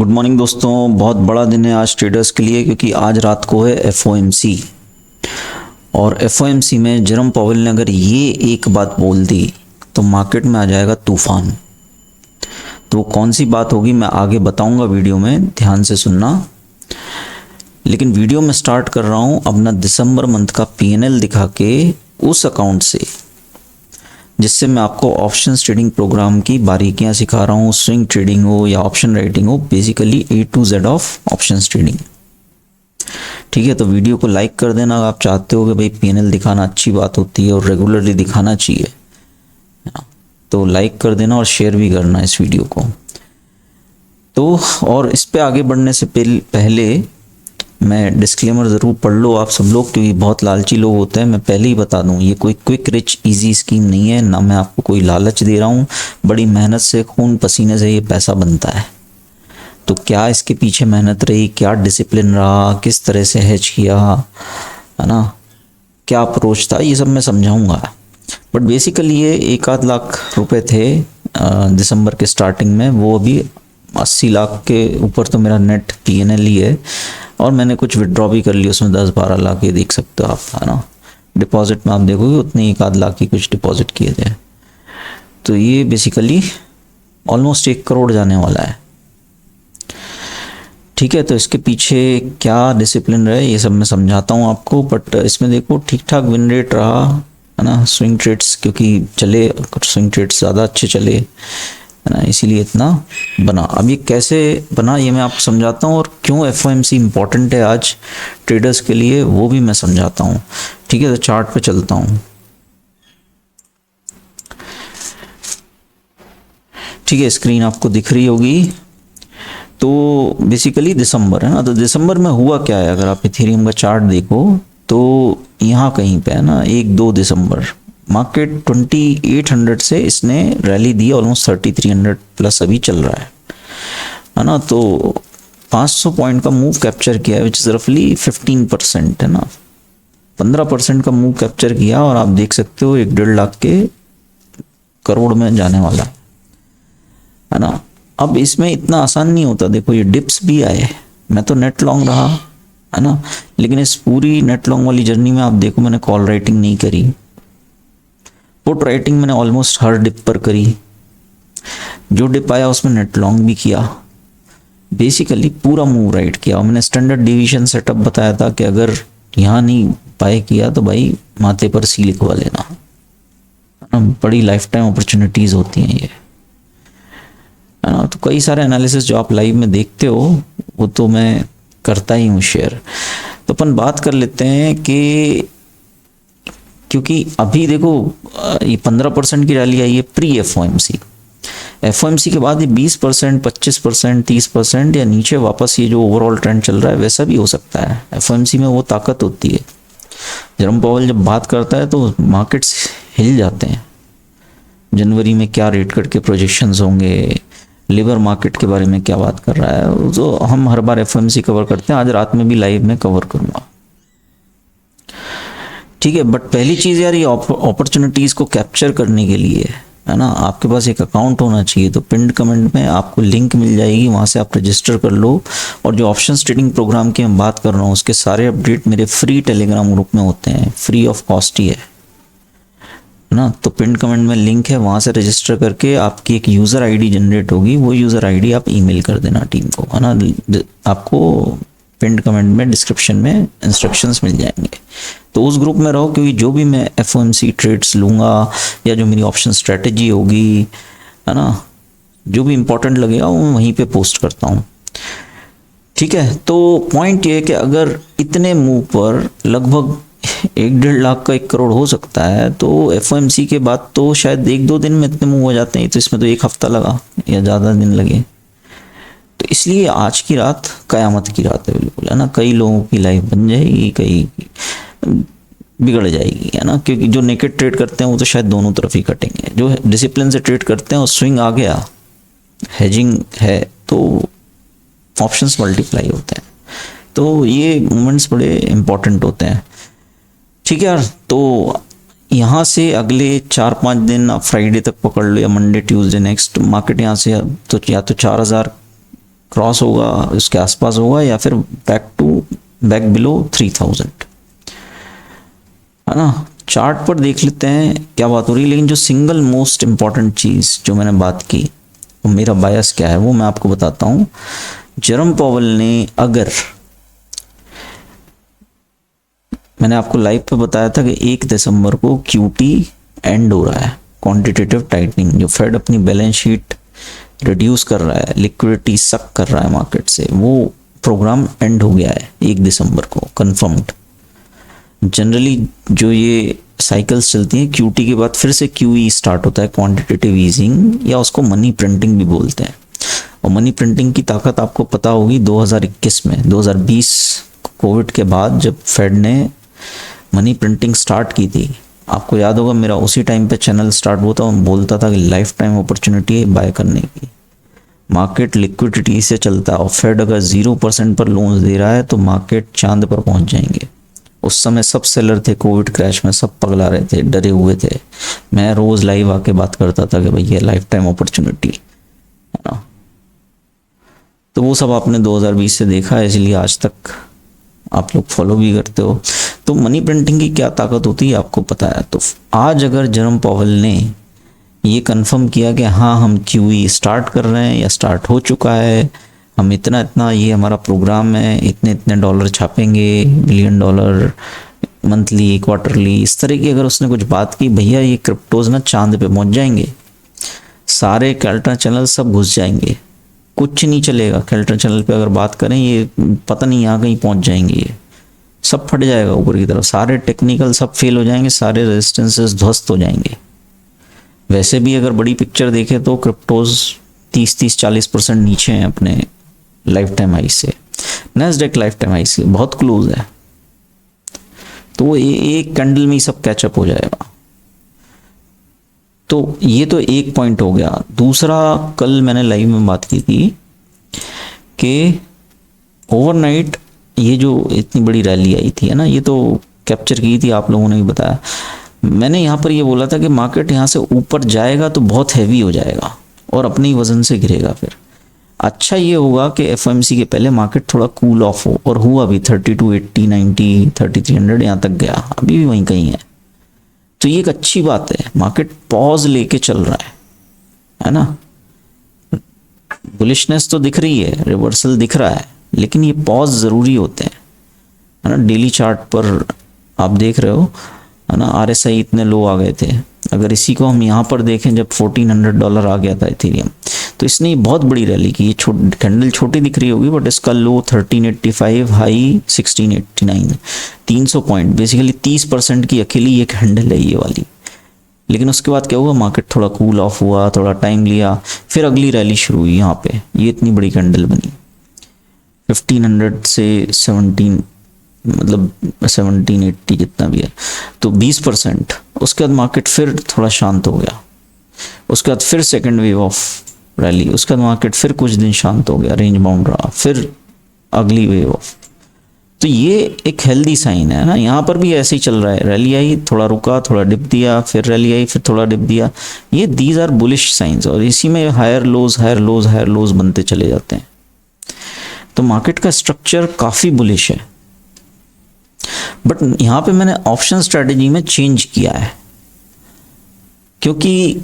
Good morning दोस्तों। बहुत बड़ा दिन है आज ट्रेडर्स के लिए, क्योंकि आज रात को है एफओएमसी। और एफओएमसी में जेरोम पावेल ने अगर ये एक बात बोल दी तो मार्केट में आ जाएगा तूफान। तो वो कौन सी बात होगी मैं आगे बताऊंगा वीडियो में, ध्यान से सुनना। लेकिन वीडियो में स्टार्ट कर रहा हूँ अपना दिसंबर मंथ का पीएनएल दिखा के उस अकाउंट से, जिससे मैं आपको ऑप्शन ट्रेडिंग प्रोग्राम की बारीकियां सिखा रहा हूँ। स्विंग ट्रेडिंग हो या ऑप्शन राइटिंग हो, basically A to Z of option trading. ठीक है, तो वीडियो को लाइक कर देना अगर आप चाहते हो कि भाई पीएनएल दिखाना अच्छी बात होती है और रेगुलरली दिखाना चाहिए, तो लाइक कर देना और शेयर भी करना इस वीडियो को। तो और इस पे आगे बढ़ने से पहले मैं डिस्क्लेमर ज़रूर पढ़ लो आप सब लोग, क्योंकि बहुत लालची लोग होते हैं। मैं पहले ही बता दूं, ये कोई क्विक रिच इजी स्कीम नहीं है, ना मैं आपको कोई लालच दे रहा हूँ। बड़ी मेहनत से, खून पसीने से ये पैसा बनता है। तो क्या इसके पीछे मेहनत रही, क्या डिसिप्लिन रहा, किस तरह से हैज किया, है ना, क्या अप्रोच था, ये सब मैं समझाऊंगा। बट बेसिकली ये 1 आध लाख रुपए थे दिसंबर के स्टार्टिंग में। वो अभी 80 लाख के ऊपर तो मेरा नेट पीएनएल ही है, और मैंने कुछ विड्रॉ भी कर लिया उसमें 10-12 लाख, ये देख सकते हो आप, है ना। डिपॉजिट में आप देखोगे उतने 1 आध लाख की कुछ डिपॉजिट किए थे। तो ये बेसिकली ऑलमोस्ट 1 करोड़ जाने वाला है। ठीक है, तो इसके पीछे क्या डिसिप्लिन रहे ये सब मैं समझाता हूँ आपको। बट इसमें देखो ठीक ठाक विन रेट रहा, है ना। स्विंग ट्रेड्स क्योंकि चले, स्विंग ट्रेड्स ज़्यादा अच्छे चले, है ना, इसीलिए इतना बना। अब ये कैसे बना ये मैं आपको समझाता हूँ, और क्यों एफओएमसी इम्पॉर्टेंट है आज ट्रेडर्स के लिए वो भी मैं समझाता हूँ। ठीक है, तो चार्ट पे चलता हूँ। ठीक है, स्क्रीन आपको दिख रही होगी। तो बेसिकली दिसंबर है ना, तो दिसंबर में हुआ क्या है, अगर आप इथेरियम का चार्ट देखो तो यहाँ कहीं पे है ना 1-2 दिसंबर मार्केट 2800 से इसने रैली दी, ऑलमोस्ट 3300 प्लस अभी चल रहा है ना। तो 500 पॉइंट का मूव कैप्चर किया है, विच इज रफली 15%, है ना। 15% का मूव कैप्चर किया, और आप देख सकते हो 1-1.5 लाख के करोड़ में जाने वाला है ना। अब इसमें इतना आसान नहीं होता। देखो ये डिप्स भी आए, मैं तो नेट लॉन्ग रहा, है ना, लेकिन इस पूरी नेट लॉन्ग वाली जर्नी में आप देखो मैंने कॉल राइटिंग नहीं करी, पुट राइटिंग मैंने ऑलमोस्ट हर डिप पर करी। जो डिप आया उसमें नेट लॉन्ग भी किया, बेसिकली पूरा मूव राइट किया। और मैंने स्टैंडर्ड डिवीजन सेटअप बताया था कि अगर यहाँ नहीं बाय किया तो भाई माथे पर सी लिखवा लेना, बड़ी लाइफ टाइम अपॉर्चुनिटीज होती हैं ये, है ना। तो कई सारे एनालिसिस जो आप लाइव में देखते हो वो तो मैं करता ही हूँ शेयर। तो अपन बात कर लेते हैं कि क्योंकि अभी देखो ये 15% की रैली आई है प्री एफओएमसी। एफओएमसी के बाद ये 20%, 25%, 30% या नीचे वापस ये जो ओवरऑल ट्रेंड चल रहा है वैसा भी हो सकता है। एफओएमसी में वो ताकत होती है। जेरोम पावेल जब बात करता है तो मार्केट्स हिल जाते हैं। जनवरी में क्या रेट कट के प्रोजेक्शंस होंगे, लेबर मार्केट के बारे में क्या बात कर रहा है, तो हम हर बार एफओएमसी कवर करते हैं। आज रात में भी लाइव में कवर करूंगा। ठीक है, बट पहली चीज यार ये अपॉर्चुनिटीज को कैप्चर करने के लिए, है ना, आपके पास एक अकाउंट होना चाहिए। तो पिंड कमेंट में आपको लिंक मिल जाएगी, वहां से आप रजिस्टर कर लो। और जो ऑप्शन ट्रेडिंग प्रोग्राम की मैं बात कर रहा हूँ उसके सारे अपडेट मेरे फ्री टेलीग्राम ग्रुप में होते हैं, फ्री ऑफ कॉस्ट ही है ना। तो पिंड कमेंट में लिंक है, वहां से रजिस्टर करके आपकी एक यूजर आईडी जनरेट होगी। वो यूजर आईडी आप ईमेल कर देना टीम को, है ना। आपको पिंड कमेंट में डिस्क्रिप्शन में इंस्ट्रक्शंस मिल जाएंगे। तो उस ग्रुप में रहो, क्योंकि जो भी मैं एफओएमसी ट्रेड्स लूँगा या जो मेरी ऑप्शन स्ट्रेटजी होगी, है ना, जो भी इंपॉर्टेंट लगेगा वो वहीं पे पोस्ट करता हूँ। ठीक है, तो पॉइंट ये है कि अगर इतने मूव पर लगभग 1-1.5 लाख का 1 करोड़ हो सकता है, तो एफओएमसी के बाद तो शायद 1-2 दिन में इतने मूव हो जाते हैं। तो इसमें तो 1 हफ्ता लगा या ज़्यादा दिन लगे। तो इसलिए आज की रात कयामत की रात है बिल्कुल, है ना। कई लोगों की लाइफ बन जाएगी, कई बिगड़ जाएगी, है ना। क्योंकि जो नेकेड ट्रेड करते हैं वो तो शायद दोनों तरफ ही कटेंगे। जो डिसिप्लिन से ट्रेड करते हैं और स्विंग आ गया, हेजिंग है, तो ऑप्शंस मल्टीप्लाई होते हैं। तो ये मोमेंट्स बड़े इंपॉर्टेंट होते हैं। ठीक है यार, तो यहाँ से अगले 4-5 दिन आप फ्राइडे तक पकड़ लो या मंडे ट्यूसडे नेक्स्ट मार्केट यहाँ से तो या तो 4000 क्रॉस होगा, उसके आसपास होगा, या फिर बैक बिलो 3000, है ना। चार्ट पर देख लेते हैं क्या बात हो रही है। लेकिन जो सिंगल मोस्ट इंपॉर्टेंट चीज़ जो मैंने बात की, वो मेरा बायस क्या है वो मैं आपको बताता हूँ। जेरोम पॉवेल ने, अगर मैंने आपको लाइव पे बताया था कि 1 दिसंबर को क्यूटी एंड हो रहा है, क्वांटिटेटिव टाइटनिंग, जो फेड अपनी बैलेंस शीट रिड्यूस कर रहा है, लिक्विडिटी सक कर रहा है मार्केट से, वो प्रोग्राम एंड हो गया है 1 दिसंबर को, कंफर्म्ड। जनरली जो ये साइकिल्स चलती हैं, क्यूटी के बाद फिर से क्यूई स्टार्ट होता है, क्वांटिटेटिव ईजिंग, या उसको मनी प्रिंटिंग भी बोलते हैं। और मनी प्रिंटिंग की ताकत आपको पता होगी 2021 में, 2020 कोविड के बाद जब फेड ने मनी प्रिंटिंग स्टार्ट की थी, आपको याद होगा मेरा उसी टाइम पे चैनल स्टार्ट हुआ था, बोलता था कि लाइफ टाइम अपॉर्चुनिटी है बाय करने की। मार्केट लिक्विडिटी से चलता है और फेड अगर 0% पर लोन्स दे रहा है तो मार्केट चांद पर पहुंच जाएंगे। उस समय सब सेलर थे, कोविड क्रैश में सब पगला रहे थे, डरे हुए थे। मैं रोज लाइव आके बात करता था कि भैया लाइफ टाइम अपॉर्चुनिटी, है ना। तो वो सब आपने 2020 से देखा है, इसलिए आज तक आप लोग फॉलो भी करते हो। तो मनी प्रिंटिंग की क्या ताकत होती है आपको पता है। तो आज अगर जेरोम पॉवेल ने ये कंफर्म किया कि हाँ हम क्यूई स्टार्ट कर रहे हैं या स्टार्ट हो चुका है, हम इतना इतना ये हमारा प्रोग्राम है, इतने इतने डॉलर छापेंगे, $1 मिलियन मंथली, क्वार्टरली, इस तरह की अगर उसने कुछ बात की, भैया ये क्रिप्टोज ना चांद पे पहुंच जाएंगे, सारे कैल्ट्रा चैनल सब घुस जाएंगे, कुछ नहीं चलेगा। कैल्ट्रा चैनल पे अगर बात करें, ये पता नहीं यहाँ कहीं पहुंच जाएंगे, ये सब फट जाएगा ऊपर की तरफ, सारे टेक्निकल सब फेल हो जाएंगे, सारे रेजिस्टेंसेस ध्वस्त हो जाएंगे। वैसे भी अगर बड़ी पिक्चर देखें तो क्रिप्टोज 30-40% नीचे हैं अपने लाइफ टाइम हाई से, नैस्डैक लाइफ टाइम हाई से बहुत क्लोज है। तो वो एक कैंडल में ही सब कैचअप हो जाएगा। तो ये तो एक पॉइंट हो गया। दूसरा, कल मैंने लाइव में बात की थी कि ओवरनाइट ये जो इतनी बड़ी रैली आई थी, है ना, ये तो कैप्चर की थी, आप लोगों ने भी बताया। मैंने यहाँ पर ये बोला था कि मार्केट यहाँ से ऊपर जाएगा तो बहुत हैवी हो जाएगा और अपने ही वजन से गिरेगा। फिर अच्छा ये होगा कि एफओएमसी के पहले मार्केट थोड़ा कूल ऑफ हो, और हुआ भी 3280, 90, 3300 यहाँ तक गया, अभी भी वहीं कहीं है। तो ये एक अच्छी बात है, मार्केट पॉज लेके चल रहा है ना। बुलिशनेस तो दिख रही है, रिवर्सल दिख रहा है, लेकिन ये पॉज ज़रूरी होते हैं, है ना। डेली चार्ट पर आप देख रहे हो, है ना, आरएसआई इतने लो आ गए थे। अगर इसी को हम यहाँ पर देखें, जब $1400 आ गया था इथेरियम, तो इसने बहुत बड़ी रैली की। ये कैंडल छोटी दिख रही होगी, बट इसका लो 1385, हाई 1689, 300 पॉइंट, बेसिकली 30% की अकेली ये कैंडल है ये वाली। लेकिन उसके बाद क्या हुआ, मार्केट थोड़ा कूल ऑफ हुआ, थोड़ा टाइम लिया, फिर अगली रैली शुरू हुई। यहाँ पे ये इतनी बड़ी कैंडल बनी 1500 से 17, मतलब 1780 जितना भी है, तो 20%। उसके बाद मार्केट फिर थोड़ा शांत हो गया, उसके बाद फिर सेकेंड वेव ऑफ रैली, उसके बाद मार्केट फिर कुछ दिन शांत हो गया, रेंज बाउंड रहा, फिर अगली वेव ऑफ। तो ये एक हेल्दी साइन है ना। यहाँ पर भी ऐसे ही चल रहा है, रैली आई, थोड़ा रुका, थोड़ा डिप दिया, फिर रैली आई, फिर थोड़ा डिप दिया। ये दीज आर बुलिश साइंस, और इसी में higher lows higher lows higher lows बनते चले जाते हैं। तो मार्केट का स्ट्रक्चर काफ़ी बुलिश है। बट यहाँ पे मैंने ऑप्शन स्ट्रेटेजी में चेंज किया है, क्योंकि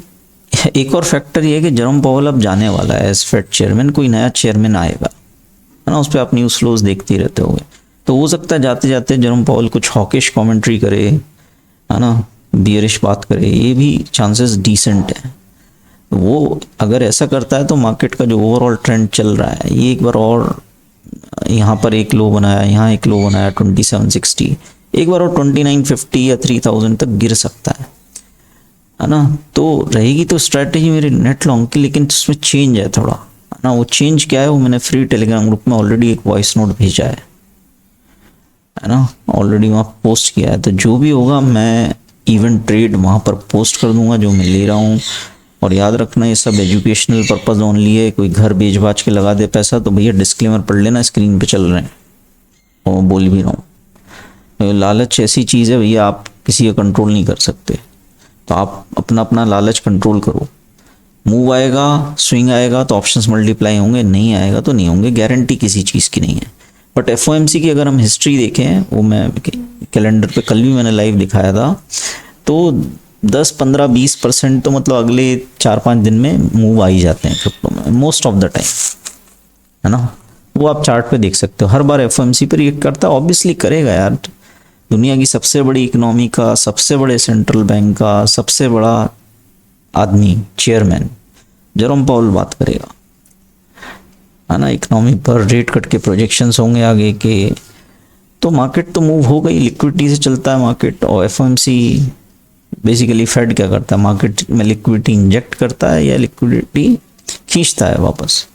एक और फैक्टर ये है कि जेरोम पॉवेल अब जाने वाला है एज फेड चेयरमैन, कोई नया चेयरमैन आएगा, है ना। उस पर आप न्यूज़ फ्लोज देखते ही रहते होंगे। तो हो सकता है जाते जाते जेरोम पॉवेल कुछ हॉकिश कमेंट्री करे, है ना, बियरिश बात करे, ये भी चांसेस डिसेंट है। वो अगर ऐसा करता है तो मार्केट का जो ओवरऑल ट्रेंड चल रहा है, ये एक बार और यहाँ पर एक लो बनाया, यहाँ एक लो बनाया 2760, एक बार और 2950 या 3000 तक गिर सकता है ना। तो रहेगी तो स्ट्रैटेजी मेरी नेट लॉन्ग की, लेकिन उसमें चेंज है थोड़ा, है ना। वो चेंज क्या है, वो मैंने फ्री टेलीग्राम ग्रुप में ऑलरेडी एक वॉइस नोट भेजा है ना, ऑलरेडी वहाँ पोस्ट किया है। तो जो भी होगा मैं इवन ट्रेड वहाँ पर पोस्ट कर दूंगा जो मैं ले रहा हूँ। और याद रखना, ये सब एजुकेशनल पर्पज़ ओनली है। कोई घर बेच बाच के लगा दे पैसा तो भैया डिस्क्लेमर पढ़ लेना, स्क्रीन पे चल रहे हैं और बोल भी रहा हूँ। लालच ऐसी चीज़ है भैया, आप किसी का कंट्रोल नहीं कर सकते। तो आप अपना अपना लालच कंट्रोल करो। मूव आएगा, स्विंग आएगा तो ऑप्शंस मल्टीप्लाई होंगे, नहीं आएगा तो नहीं होंगे, गारंटी किसी चीज़ की नहीं है। बट एफओएमसी की अगर हम हिस्ट्री देखें, वो मैं कैलेंडर पे कल भी मैंने लाइव दिखाया था, तो 10, 15, 20% तो मतलब अगले 4-5 दिन में मूव आ ही जाते हैं क्रिप्टो में, मोस्ट ऑफ द टाइम, है ना। वो आप चार्ट पे देख सकते हो, हर बार एफओएमसी पे रिएक्ट करता है, ऑब्वियसली करेगा यार। दुनिया की सबसे बड़ी इकोनॉमी का, सबसे बड़े सेंट्रल बैंक का सबसे बड़ा आदमी, चेयरमैन जेरोम पाउल बात करेगा, है ना। इकोनॉमी पर रेट कट के प्रोजेक्शंस होंगे आगे के, तो मार्केट तो मूव हो गई, लिक्विडिटी से चलता है मार्केट। और एफओएमसी बेसिकली फेड क्या करता है, मार्केट में लिक्विडिटी इंजेक्ट करता है या लिक्विडिटी खींचता है वापस।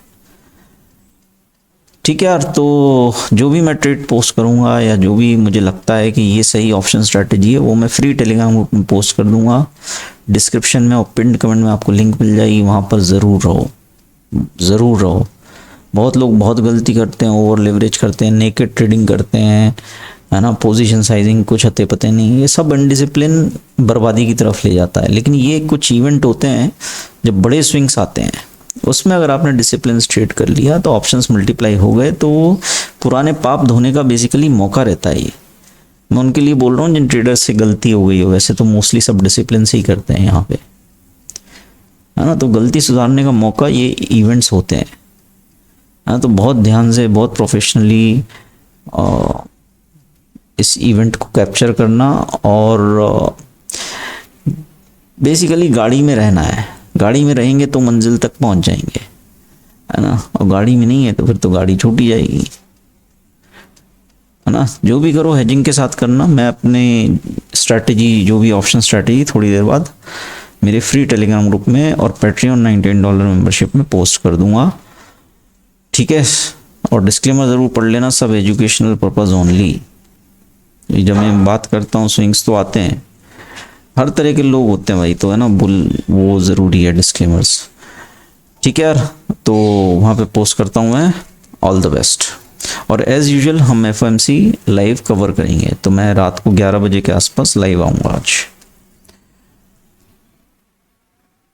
ठीक है यार, तो जो भी मैं ट्रेड पोस्ट करूंगा या जो भी मुझे लगता है कि ये सही ऑप्शन स्ट्रैटेजी है, वो मैं फ्री टेलीग्राम ग्रुप में पोस्ट कर दूंगा। डिस्क्रिप्शन में और पिन कमेंट में आपको लिंक मिल जाएगी, वहाँ पर ज़रूर रहो, ज़रूर रहो। बहुत लोग बहुत गलती करते हैं, ओवर लेवरेज करते हैं, नेकेड ट्रेडिंग करते हैं, है ना, पोजीशन साइजिंग कुछ हते पते नहीं, ये सब अनडिसिप्लिन बर्बादी की तरफ ले जाता है। लेकिन ये कुछ इवेंट होते हैं जब बड़े स्विंग्स आते हैं, उसमें अगर आपने डिसिप्लिन ट्रेड कर लिया तो ऑप्शंस मल्टीप्लाई हो गए, तो पुराने पाप धोने का बेसिकली मौका रहता है। ये मैं उनके लिए बोल रहा हूँ जिन ट्रेडर्स से गलती हो गई हो, वैसे तो मोस्टली सब डिसिप्लिन से ही करते हैं यहाँ पे, है ना। तो गलती सुधारने का मौका ये इवेंट्स होते हैं, है ना। तो बहुत ध्यान से, बहुत प्रोफेशनली इस इवेंट को कैप्चर करना, और बेसिकली गाड़ी में रहना है। गाड़ी में रहेंगे तो मंजिल तक पहुंच जाएंगे, है ना, और गाड़ी में नहीं है तो फिर तो गाड़ी छूटी जाएगी, है ना। जो भी करो हेजिंग के साथ करना। मैं अपने स्ट्रैटेजी, जो भी ऑप्शन स्ट्रैटेजी, थोड़ी देर बाद मेरे फ्री टेलीग्राम ग्रुप में और पैट्रियन $19 मेंबरशिप में पोस्ट कर दूंगा, ठीक है। और डिस्क्लेमर ज़रूर पढ़ लेना, सब एजुकेशनल पर्पज़ ओनली। जब मैं बात करता हूँ स्विंग्स तो आते हैं, हर तरह के लोग होते हैं भाई, तो है ना, वो ज़रूरी है डिस्क्लेमर्स, ठीक है यार। तो वहाँ पे पोस्ट करता हूँ मैं। All the best. और एज़ यूजुअल हम एफओएमसी लाइव कवर करेंगे, तो मैं रात को 11 बजे के आसपास लाइव आऊँगा आज।